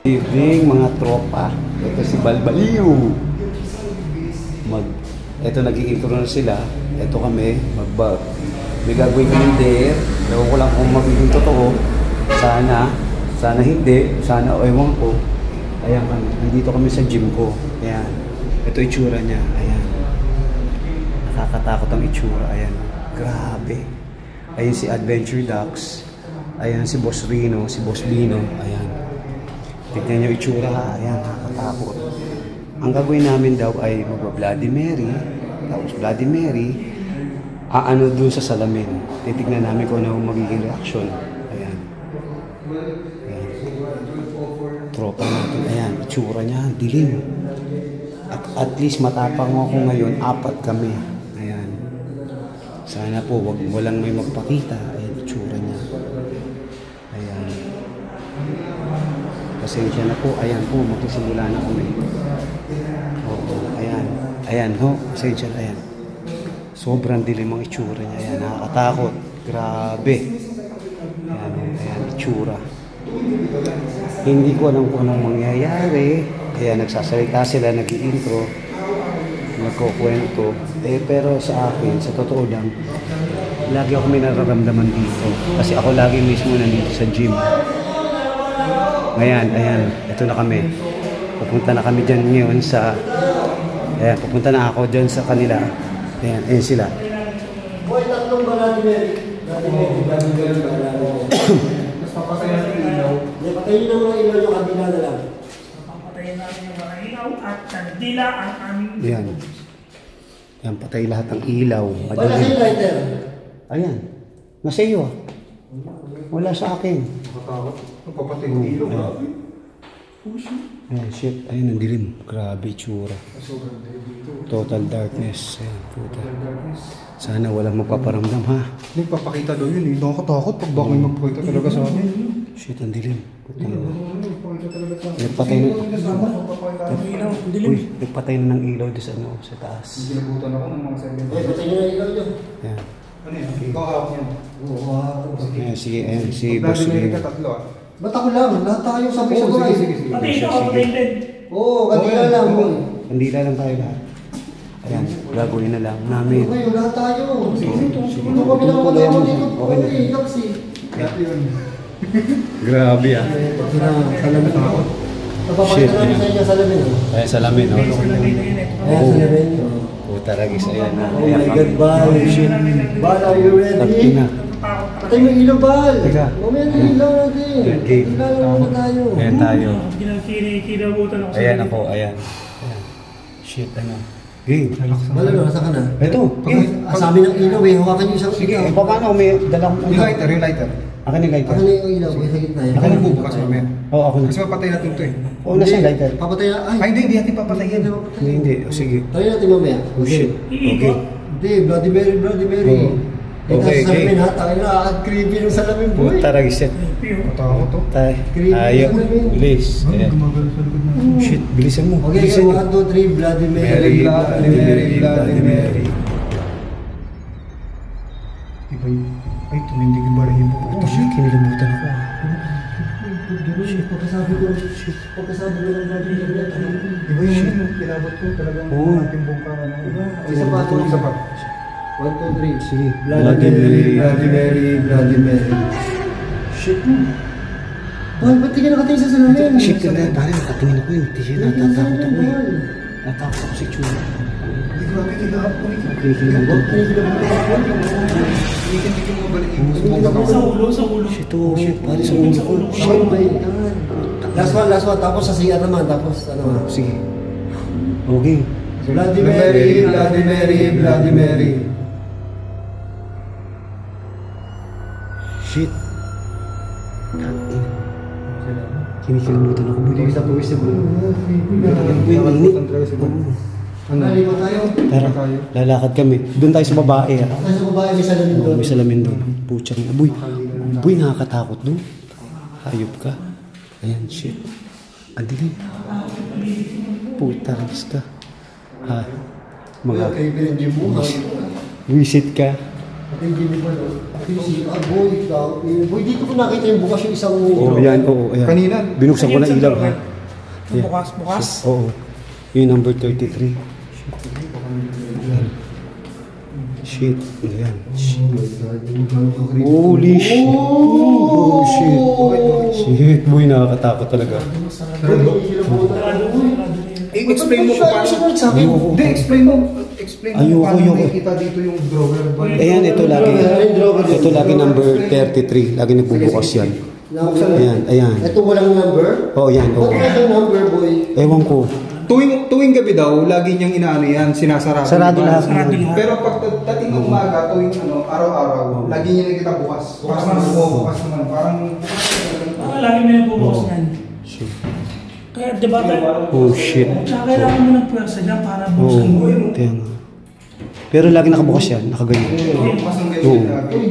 Evening mga tropa, ito si Balbaliw. Ito nag-i-intro na sila. Ito kami, may gagawin kami there. Ewan ko lang kung magiging totoo. Sana hindi, sana ewan ko. Ayan kami, nandito kami sa gym ko. Ayan, ito itsura niya. Ayan, nakakatakot ang itsura. Ayan, grabe. Ayan si Adventure Ducks. Ayan si Boss Rino, si Boss Bino. Ayan. Tignan nyo itsura ha, ayan, nakakatakot. Ang gagawin namin daw ay mag-Bloody Mary, tapos Bloody Mary, aano dun sa salamin. Titignan namin kung ano magiging reaction. Ayan. Ayan. Tropa natin, ayan, itsura niya, dilim. At least matapang ako ngayon, 4 kami. Ayan. Sana po, walang may magpakita. Ayan, itsura niya. Ayan. Pasensya na po, ayan po, magsisimula na kami. Oo, ayan. Ayan ho, pasensya na, ayan. Sobrang dilim ang itsura niya, ayan, nakakatakot. Grabe. Ayan, ayan, itsura. Hindi ko alam kung anong mangyayari. Ayan, nagsasalita sila, nag-i-intro, nagkukwento. Pero sa akin, sa totoo lang, lagi ako may nararamdaman dito. Kasi ako lagi mismo nandito sa gym. Ayan, ayan, ito na kami. Pupunta na kami dyan ngayon sa... Ayan, pupunta na ako dyan sa kanila. Ayan, ayan sila. Boy, tatlong Bloody Mary. Mas papatayin natin yung ilaw. Patayin na mga ilaw yung kabila na lang. Papatayin natin yung mga ilaw at kandila ang aming... Ayan. Ayan, patay lahat ng ilaw. Wala sa lighter. Ayan, nasa iyo. Wala sa akin. Nakatakot. Papatay ng ilaw. Ayan, shit. Ayan, ang dilim. Grabe, tsura. Total darkness. Ayan, puta. Sana walang magpaparamdam, ha? Nagpapakita daw yun eh. Nakakatakot pag baka may magpakita talaga sa akin. Shit, ang dilim. Puta na. Nagpapakita talaga sa akin. Nagpatay na. ilaw, dilim. Uy, nagpatay na ng ilaw doon sa, ano, sa taas. Ginabutan ako ng mga servant. Patayin na ilaw yun. Ayan. Ano yan? Ikaw hawak yan. Oo, hawak. Ayan, sige, ayan, si Boss Lee. Tatlo ah. Ba't ako lang? Lahat tayo sabay-sabay. Sige. Pati ito, patayin din. Oo, kanila lang. Kandila lang tayo lahat. Ayan, gagawin na lang namin. Ngayon, lahat tayo. Sige. Ano kami lang matapos dito? Okay na. Yaksi. Grabe, ah. Salamin ako. Shit, Napapakita namin sa inyo salamin. Ayan, salamin, no? Ayan, salamin. Puta, ragis, ayan na. Oh my God, Bal. Bal, are you Takti ready? na. Patay mo yung ilaw, Bal. Teka. Mamaya na yung ilaw natin. Game. Ilaw naman tayo. Ayan tayo. Kinabutan ako sa Ayan ako, ayan. Ayan. Shit, ano. Game. Bal, ano, nasa ka na? Ito, game. Asamin ng ilaw eh. Hawakan niyo isang Sige, ilaw. paano may dalang... Yung lighter. Akin yung lighter. Ako na yung ilaw, sa gitna yan. Ako nang bubukas mamaya. Oo, ako na. Kasi mapatay natin ito eh. Oo, nasa yung lighter. Papatay na. Ay, hindi natin papatayin. Hindi, hindi. O, sige. Tayo natin mamaya. Oh, shit. Okay. Hindi, Bloody Mary, Bloody Mary. Oo. Okay, Okay, salamin okay. ha, tayo na, ang creepy ng salamin, boy. Puta, ragis yan. Matakot to. Tayo. Ayaw. Bilis. Ayan. Shit, bilisan mo. Okay, Bilisan mo. 1, 2, 3, Bloody Mary. Mary, Bloody Mary, Bloody Mary. Iba yun. Ay, tumindig yung barang yung puputo. Oh, shit, kinilimutan ako. Pagkasabi ko ng Bloody Mary. Iba yung kinabot ko talagang Oo. timbong ka. Isa pa, Isa pa. 1, 2, 3. Sige. Bloody Mary, Bloody Mary, Bloody Mary. Shit. Paul, ba't di ka nakatingin sa salamin? Shit, ka na. Pare, nakatingin ako yun. Tiyan, natatakot ako eh. Natakot ako si Chula. Hindi ko nakikita ko. Kinikilig Kinikindikin mo balik yung Sa ulo. Shit, oh. Shit, pare, sa ulo ko. Oh Shit. my God. Last one. Tapos sa CR naman. Tapos ano. Sige. Okay. Bloody Mary, Bloody Mary, Bloody Mary. Shit. Tangin. Kinikilabutan ako. Buti sa pawis na buhay. Ano? Nalima tayo. Tara, lalakad kami. Doon tayo sa babae. Nasa babae, may salamin doon. May salamin doon. Puchang. Boy, boy, nakakatakot doon. Hayop ka. Ayan, shit. Adilim. Puta, ragis ka. Ha? Mga Kaibigan Jim mo. visit ka. Hindi mo no. Boy, dito ko nakita yung bukas yung isang Oo, yan. Oo, ayan. Kanina. Binuksan ko na ilaw. Ha? Bukas. Oo. Yung number 33. Shit. Ayan. Holy shit. Oh, shit. Shit, boy, nakakatakot talaga. I-explain mo kung paano. Hindi, explain mo. Explain mo paano nakikita dito yung drawer. Ayan, ito lagi number 33. Lagi nagbubukas yan. Ayan. Ito walang number? Oo, yan. Oo. Bakit yung number, boy? Ewan ko. Tuwing gabi daw, lagi niyang inaano yan, sinasarado. Sarado lahat. Pero pag dating ng umaga, tuwing araw-araw, lagi niya nakita bukas. Bukas naman. Parang Lagi may nagbubukas yan. Kaya di ba tayo? Oh, shit. Tsaka kailangan mo ng pwersa dyan para buksan mo. Kaya nga. Pero lagi nakabukas yan, nakaganyan. bukas ng Oo. ganyan lagi. Uy,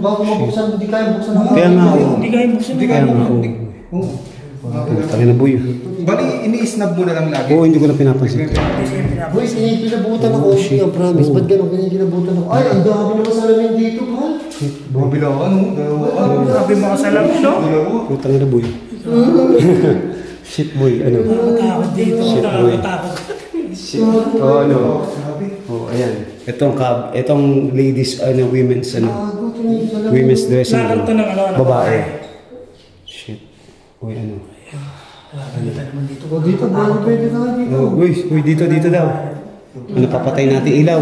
bago mabuksan, hindi kaya buksan ako. Kaya nga, oo. Hindi kaya buksan mo. Kaya nga, oo. Oo. Tangin na, boy. Bali, ini-snap mo na lang lagi. Oo, hindi ko na pinapansin. Boy, kinikilabutan ako. Ang promise. Ba't ganun kinikilabutan ako? Ay, ang dami naman salamin dito, pal. Babilawan, no? Sabi mo ka sa lab, no? Putang ina, boy. Shit, boy. Ano? Nakakatakot dito. Shit, boy. Nakakatakot. Shit. Oh, ano? Oh, ayan. Itong ladies, women's, women's dressing. Nakakanta ng ano. Babae. Shit. Uy, ano? O dito, bago pwede tayo dito. Oh, uy, dito daw. Ano, papatay natin ilaw.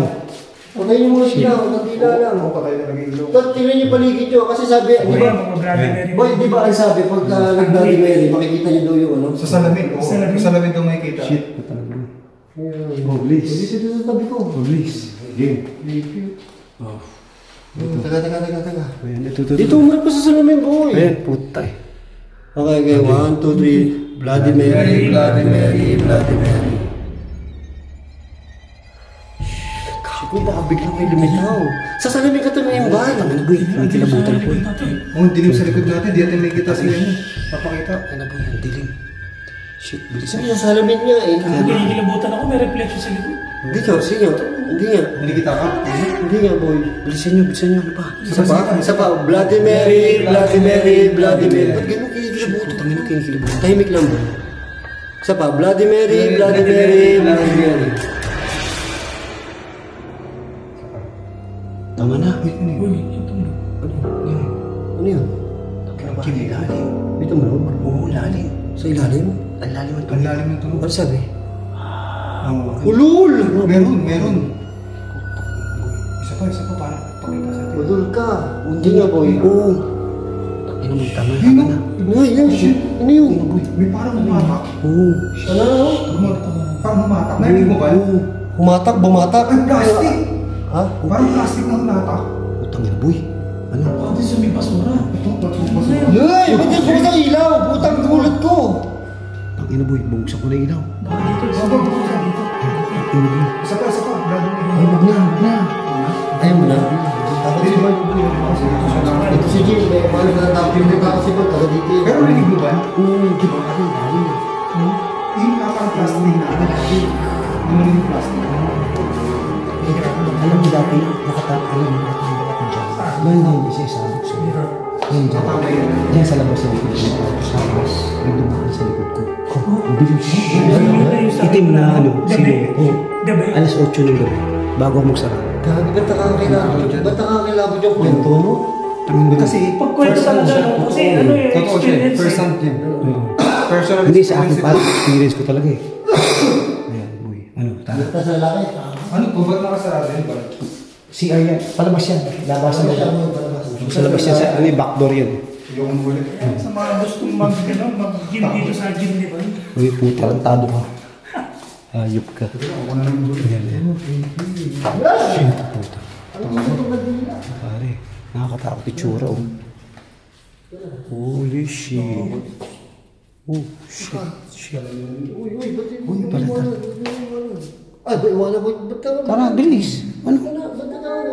Patay niyo muna sila, natila lang. Patay na lagi ilaw. Tapos tingnan niyo paligid niyo, kasi sabi, di ba? Boy, di ba ang sabi, pag nag-Bloody Mary, makikita niyo daw yung ano? Sa salamin, oo. Sa salamin daw makikita. Shit, patang na. Oh, please. Dito sa tabi ko. Oh, please. Game. Oh. Taga. Ayan, ito. Dito, umarap ka sa salamin, boy. Ayan, putay. Okay, 1, 2, 3. Bloody Mary, Bloody Mary, Bloody Mary. Kung baka biglang may lumitaw. Sa salamin ka ito na yung van. Ano, boy? May kilabutan po eh. Oh, dilim sa likod natin, di natin makikita sila niya. Papakita. Ano, boy? Ang dilim. Shit, bilisan. Sabi sa salamin niya eh. Kinikilabutan ako, may reflection sa likod. Hindi ka, sige. Hindi nga. Nakikita ka? Hindi nga, boy. Bilisan nyo. Ano pa? Isa pa. Bloody Mary, Bloody Mary, Bloody Mary. Ba't ganun kinikilabutan? Putang ina, kinikilabutan. Tahimik lang, boy. Isa pa. Bloody Mary, Bloody Mary, Bloody Mary. Tama na. Uy, ito mo. Ano yun? Kim, ilalim. Dito mo lang. Oo, lalim. Sa ilalim? Ang lalim ang Ang lalim ng tunog. Ano sabi? Ang Ulul! Meron. Isa pa, parang pakita sa atin. Ulul ka. Hindi nga, boy. Oo. Ano mo, tama Yun, na. Ay, yun. Ano yun? May parang humatak. Oo. Ano? Parang humatak. Narinig mo ba? Humatak, bumatak. Ay, plastic! Ha? Parang plastic na humatak. Putang ina, boy. Ano? Ate, sa may basura. Ito, patubos. Yay! Ba't yung buksan ang ilaw? Butang gulot ko. Ang ina, boy. Bungsan ko na ilaw. Baka dito. Baka dito. Ang ina, boy. Isa pa, brado mo. Ay, wag na. Ayaw mo na. Tapos si Boy. Ito si Jim. May paano na tapos yung tapos si Boy. Taga dito yun. Pero narinig mo ba? Oo, di ba? Ang lalim. Yung parang plastic na. Yung narinig plastic. Alam mo dati, alam mo dati dyan. Hindi siya sabog siya. Yan dyan. Tama yun. Diyan sa labas ng likod ko. Tapos, may dumaan sa likod ko. Ang bilis. Itim na ano, sino. Gabi. Alas 8 ng gabi. Bago ako magsara. Gagi, ba't nakakakilabot yung kwento mo? Kasi, Pagkwento talaga. Kasi ano eh, totoo siya. experience. First hand yun. Personal Hindi sa akin experience. pa. Experience ko talaga eh. Ayan, boy. Ano, tara. Basta sa lalaki. Ano po, ba't nakasarado yun ba? Si Arya, palabas yan. Labasan mo siya. Sa labas yan, sa ano yung backdoor yan. Yung huli. Sa mga gustong mag-gym dito sa gym, di ba? Uy, puta, tarantado ka. Ayop ka. Ako na naman huli. Ayan, ayan. Shit, puta. Pare, nakakatakot itsura, oh. Holy shit. Oh, shit. Shit. Uy, ba't yung iwanan? Ay, ba iwanan ko? Ba't ka? Tara, bilis. Ano? Ba't ka ako?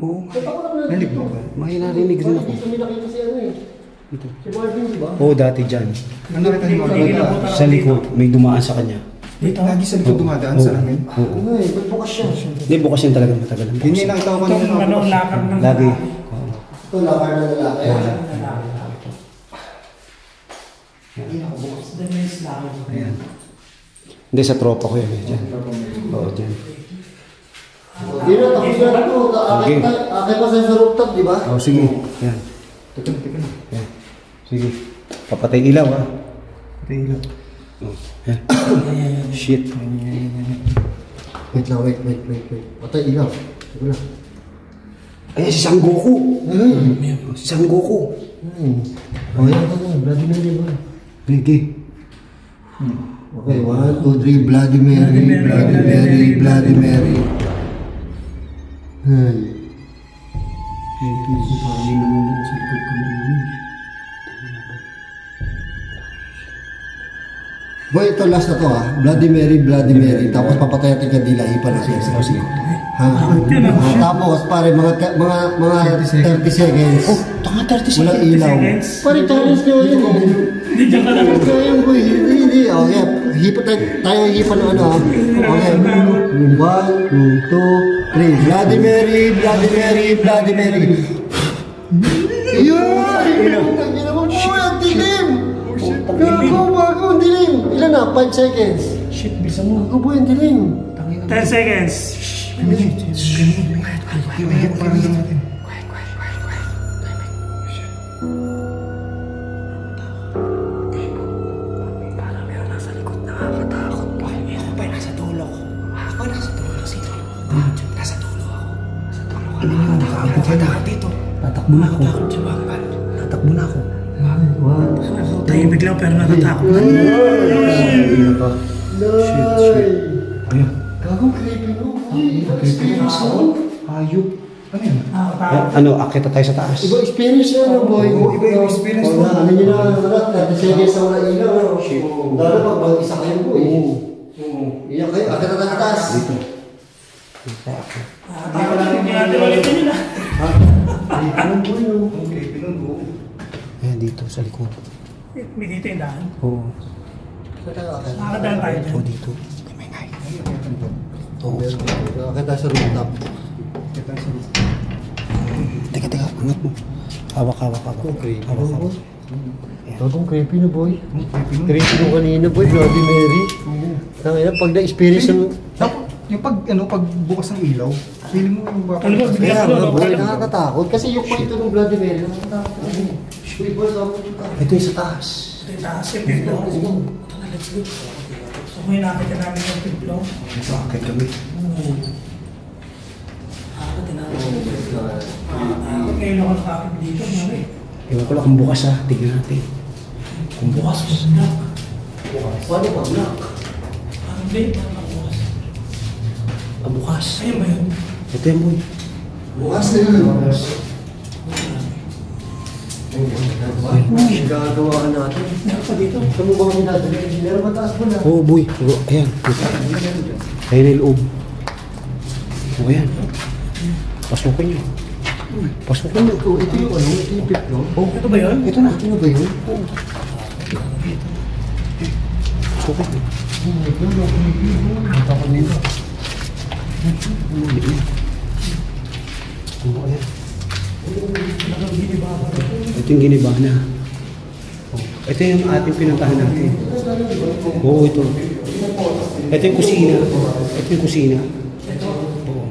Oo. Ba't ako lang Naligo ba? May narinig din ako. Dito may nakita si ano eh. Si Marvin, di ba? Oo, dati dyan. Ano nakita niyo agad? Sa likod, may dumaan sa kanya. Lagi sa likod dumadaan sa amin. Oo. Ano eh, ba't bukas siya? Hindi, bukas yan talaga matagal. Yun yung nakita ko kanina. Lagi. Ito, lakar na lalaki. Ayan. Hindi, sa tropa ko yan. Dyan. Oo, dyan. Hindi na, tapos na ito. Akit pa sa rooftop, di ba? Oo, sige. Ayan. Ayan. Sige. Papatay ilaw, ha? Papatay ilaw. Oh. Ayan. Shit. Wait lang, wait. Patay ilaw. Sige na. Ayan, si Sangoku. Si Sangoku. Oh, yan ka na. Bloody Mary ba? Sige. Okay, 1, 2, 3. Bloody Mary, Bloody Mary, Bloody Mary. Ay. Boy, ito last na to ha. Bloody Mary, Bloody Mary. Tapos papatay natin kandila, hipan natin. Sige. Ha? Tapos pare, mga 30 seconds. Oh, tanga 30 Walang seconds. ilaw. Pare, challenge nyo yun. Hindi dyan ka lang. Kaya boy, hindi. Okay, hipan tayo hipan ng ano ha. Okay. 1, 2, 3. Bloody Mary, Bloody Mary, Bloody Mary. Yun! Ang ginamang boy, ang dilim! Bago, ang dilim! Ilan na? 5 seconds. Shit, bisa mo. Bago boy, ang dilim. 10 seconds. Tatakbo na ako. Tatakbo na ako. Tahimik lang pero natatakot. Shit. Ayan. Gagong creepy no. Experience no? Ayup. Ano yun? Ano, akita tayo sa taas. Iba experience yan no boy. Iba yung experience mo. Ano nyo na, 30 seconds na wala ilaw. Lalo pag mag-isa kayo boy. Iyak kayo, akit na tatas. Dito. Hindi natin ulitin yun ah. Ano boy no? Okay, pinunod. Ayan, dito sa likod. May dito yung daan. Oo. Nakakadaan tayo dyan. Oo, dito. May ngay. Oo. Akit tayo sa rooftop. Teka, angat mo. Hawak. Okay. Hawak. Gagong creepy na boy. Creepy nung kanina boy, Bloody Mary. Tangina, pag na-experience yung... Yung pagbukas ng ilaw, feeling mo yung baka. Ano ba, bigla Kaya ko, nga no? boy, nakakatakot. Kasi yung kwento ng Bloody Mary, nakakatakot. Uy boy, saan mo yung Ito yung sa taas. Ito yung taas yung piglo. Ito na, let's go. So kung nakita namin yung piglo. Bakit kami? Nakakita namin. Nakakita ngayon ako nakakita dito. Mami. Ewan ko lang kung bukas ha. Tignan natin. Kung bukas. Paano pag lock? Parang blade. Parang bukas. Bukas. Ayun ba yun? Ito yung boy. Bukas na yun. Gagawa ka natin. Meron pa dito. Saan mo ba kami dadali? Meron mataas mo na. Oo, boy. Ayan. Ayan yung loob. Oo, ayan. Pasukin nyo. Pasukin nyo. Ito yung ano? Ito yung piplo? Oh, Ito ba yun? ito na. Ito na ba yun? Pasukin nyo. Takot nito. Oo, ayan. Ito yung giniba na. Ito yung ating pinuntahan natin. Oo, ito. Ito yung kusina. Ito yung kusina. Oo.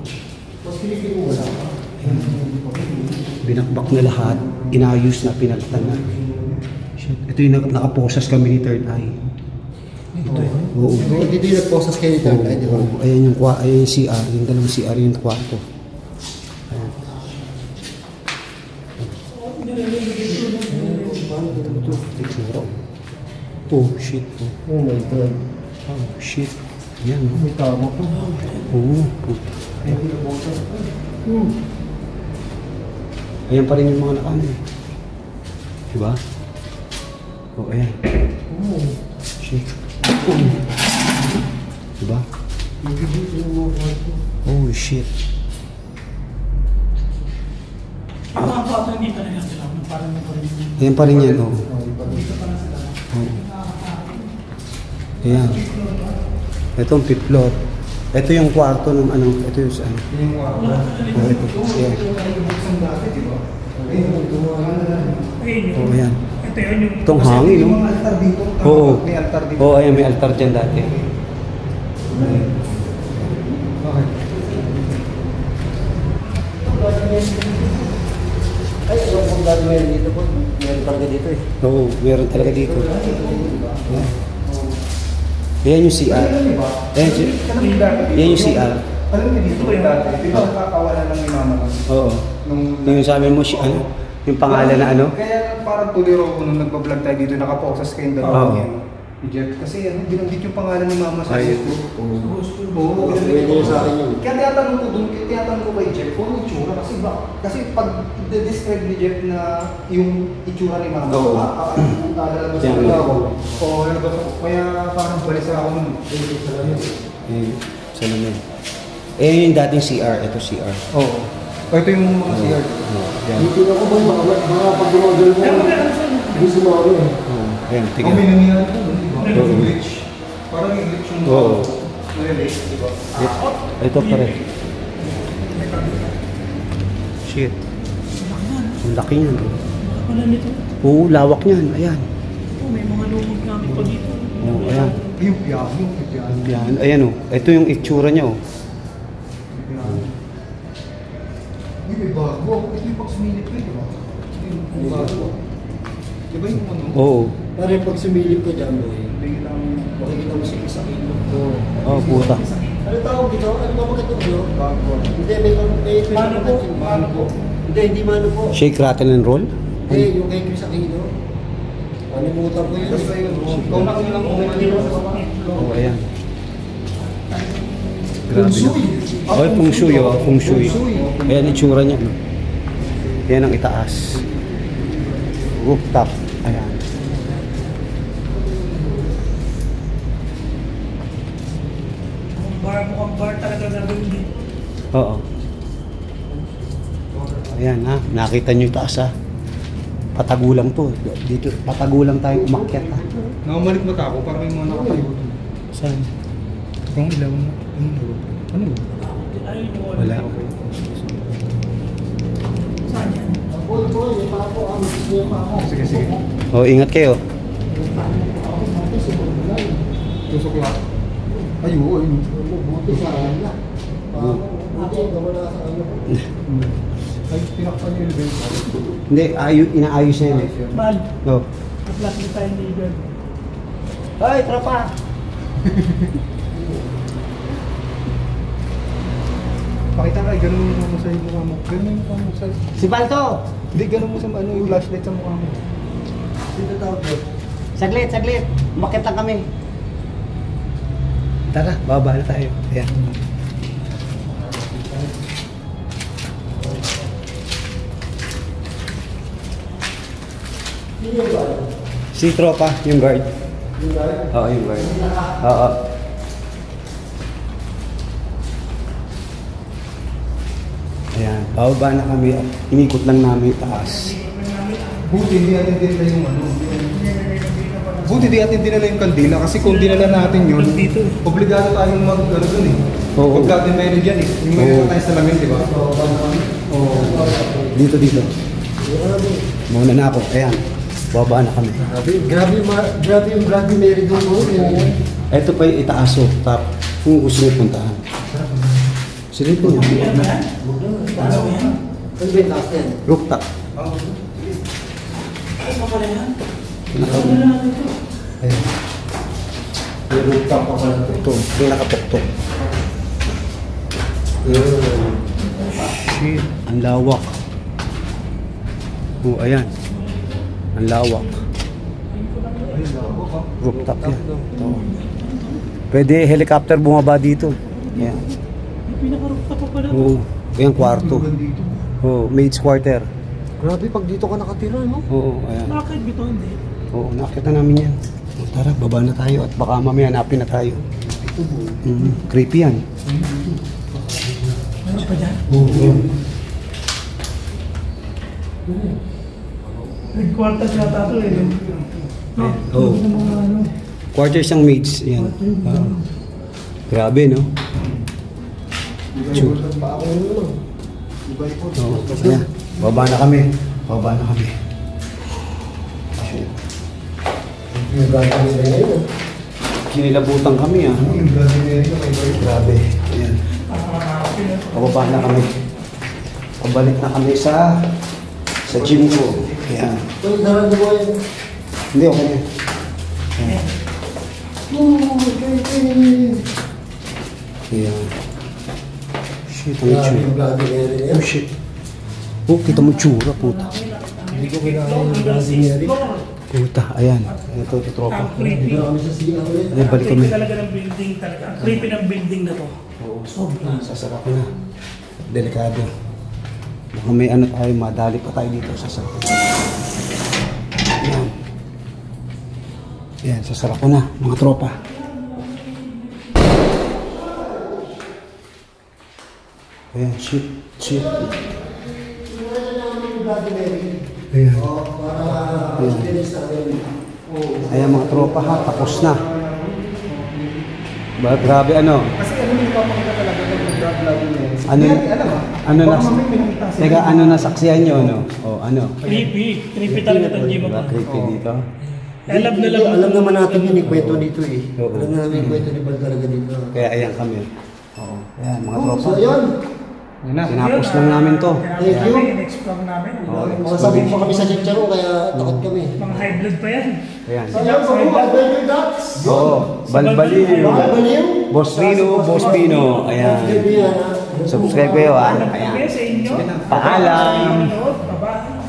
Binakbak na lahat. Inayos na, pinagtan na. Ito yung nakaposas kami ni Third Eye. Ito yun. Oo. Dito yung nagposas kayo nito. Oo, oo. Ayan yung CR. Yung dalawang CR yung kwarto. Ayan. Oh, shit. Oh my God. Oh, shit. Yan. May tama po. Oo. Puta. Ayan pa rin yung mga nakaano. Diba? Oh, ayan. Shit. Diba? Oh, shit. Ang bata hindi talaga sila. Parang Ayan pa rin yan, oh. Ayan. Ito ang fifth floor. Ito yung kwarto ng ano. Ito yung ano. Yung kwarto. Oh, ito. Ayan. Buksan dati, di ba? Oh, ayan. ito yun yung... Itong hangin, no? May altar dito. Oo. May altar dito. Oo, ayan. May altar dyan dati. Okay. Ay, kung dati meron dito po, meron talaga dito eh. Oo, meron talaga dito. Ayan yung CR. Ayan yung CR. Alam niyo dito dati, dito nakakawala ng imama lang. Oo. Yung sabi mo, ano? Yung pangalan na ano? Kaya parang tuliro ko nung nagpa-vlog tayo dito, nakapokus sa screen doon. Oo. Jeff, kasi ano, binanggit yung pangalan ni Mama sa Ay, Facebook. Oo. Oo, Pwede nyo sa akin yun. Kaya tinatanong ko doon, tinatanong ko kay Jeff, kung ano itsura, kasi pag describe ni Jeff na yung itsura ni Mama, Oo. lalabas Yan. ako. Oo, lalabas ako. Kaya parang balisa ako nun. Ayun, salamin. Ayan yung dating CR. Ito CR. Oo. Ito yung mga CR. Ayan. Dito na ko ba mga pag-model mo? Gusto mo ako eh. Ayan, Kung tingnan. minanihan ko, parang Oo. yung glitch. Parang yung glitch yung Oo. nare-rate, di ba? Ito pa rin. Shit. Ang laki niyan. Wala nito. Oo, lawak niyan. Ayan. Oh, may mga lumog namin pa dito. Oo, ayan. Yung piano, yung piano. Ayan, ayan oh. Ito yung itsura niya oh. Uy, may bago. Ito yung pag-sumilip ko, di ba? Yung bago. Di ba yung ano? Oo. Pare, pag sumilip ko dyan, boy, Biglang... makikita mo siya sa kilo. Oh, puta. Ano tawag dito? Ano ba maganda ko? Bago. Hindi, may Mano po? Mano po? Hindi mano po. Shake, rattle, and roll? Hindi, yung kay Chris Aquino. Kalimutan ko yun. Basta yun. Kaunak nyo lang kung may ano. Oo, ayan. Grabe na. Oh, feng shui oh. Feng shui. Ayan itsura niya. No? Ayan ang itaas. Rooftop. Ayan. Mukhang bar talaga gagawin dito. Oo. Ayan ha. Nakita niyo yung taas ha. Patagulang to. Dito, patagulang tayo umakyat ha. Nakamalit mata ako, parang may mga nakatayo doon. Saan? Kung ilaw na. Ano? Ayun yung Wala. Saan yan? Sige, sige. Oh, ingat kayo. Tusok lang. Ay, oo, ayun. Buti sa ala. Buti ang gawa na sa ano. Ay, tinakpan yung elevator. Hindi, inaayos niya yun. Bal. Oh. Kaplat na tayo ni Igor. Hoy, tropa! Pakita ka, ganun mo sa yung mukha mo. Ganun yung mukha mo sa... Si Balto! Hindi, ganun mo sa ano, yung flashlight sa mukha mo. Sino tawag doon? Saglit, saglit. Umakyat lang kami. Tara, baba na tayo. Ayan. Si tropa, yung guard. Oo, yung guard. Oo. Ayan, bababa na kami. Inikot lang namin yung taas. Buti, hindi natin dinala yung ano. Buti, di natin dinala yung kandila. Kasi kung dinala natin yun, obligado tayong mag-ano dun eh. Oo. Pag natin meron dyan eh. Yung meron tayo sa lamin, di ba? Oo. Dito, dito. Muna na ako. Ayan, bababa na kami. Grabe yung Bloody Mary doon mo. Ito pa yung itaaso. Tap, kung gusto nyo puntahan. Silipin nyo. Ano ba yung last yan? Rooftop. Ay, mapala yan. Ayan. Yung rooftop pa pala ito. Ito, yung nakapuktok. Shit, ang lawak. Oh, ayan. Ang lawak. Rooftop yan. Ito. Pwede helicopter bumaba dito. Ayan. Yung pinaka-rooftop pa pala. Oo. Ayan, kwarto. Oo, maid's quarter. Grabe pag dito ka nakatira, no? Oo, ayan. Bakit dito hindi? Oo, nakita namin yan. O, tara, baba na tayo at baka mamaya hanapin na tayo. Creepy yan. Ano pa dyan? Oo. Nag-quarters na tato eh. No? Oo. Quarters ng maids. Yan. Grabe, no? Chu. Oo. Ayan. Baba na kami. Baba na kami. Kinilabutan kami, ah. Grabe. Ayan. Pababa na kami. Pabalik na kami sa gym ko. Ayan. Hindi, okay na. Ayan. Ayan. Shit, ang itsura. Oh, shit. Oh, kita mo tsura, puta. Hindi ko kailangan yung Brazilian. Puta, ayan. Ito, tropa. Ang creepy. Ayan, balik kami. Creepy talaga ng building talaga. Ang creepy ng building na to. Oo, sobra. Sasarap na. Delikado. Baka may ano tayo, madali pa tayo dito sa sarap. Ayan. Ayan, sasarap ko na, mga tropa. Ayan, shit. Ayan. Ayan mga tropa ha, tapos na. Grabe ano. Kasi ano yung papakita talaga ng vlog niya. Ano? Ano na? Baka mamaya pinagtasin. Teka, ano nasaksihan nyo, no? O, ano? Creepy. Creepy talaga itong gym Diba, ako. creepy dito? Alam na lang. Alam naman natin yun yung kwento dito eh. Oo. Alam namin yung kwento ni Bal talaga dito. Kaya ayan kami. Oo. Ayan, mga tropa. So yun, Yun na. Tinapos lang namin to. Thank you. In-explore namin. Oo. makasabog pa kami sa chicharo kaya takot kami. Mga high blood pa yan. Ayan. So yun, Adventure Ducks. Oo. Balbaliw. Baliw. Boss Rino, Boss Pino. Ayan. Yan. Subscribe kayo, ah. Alam Ayan. kami sa inyo. Paalam. Bye-bye.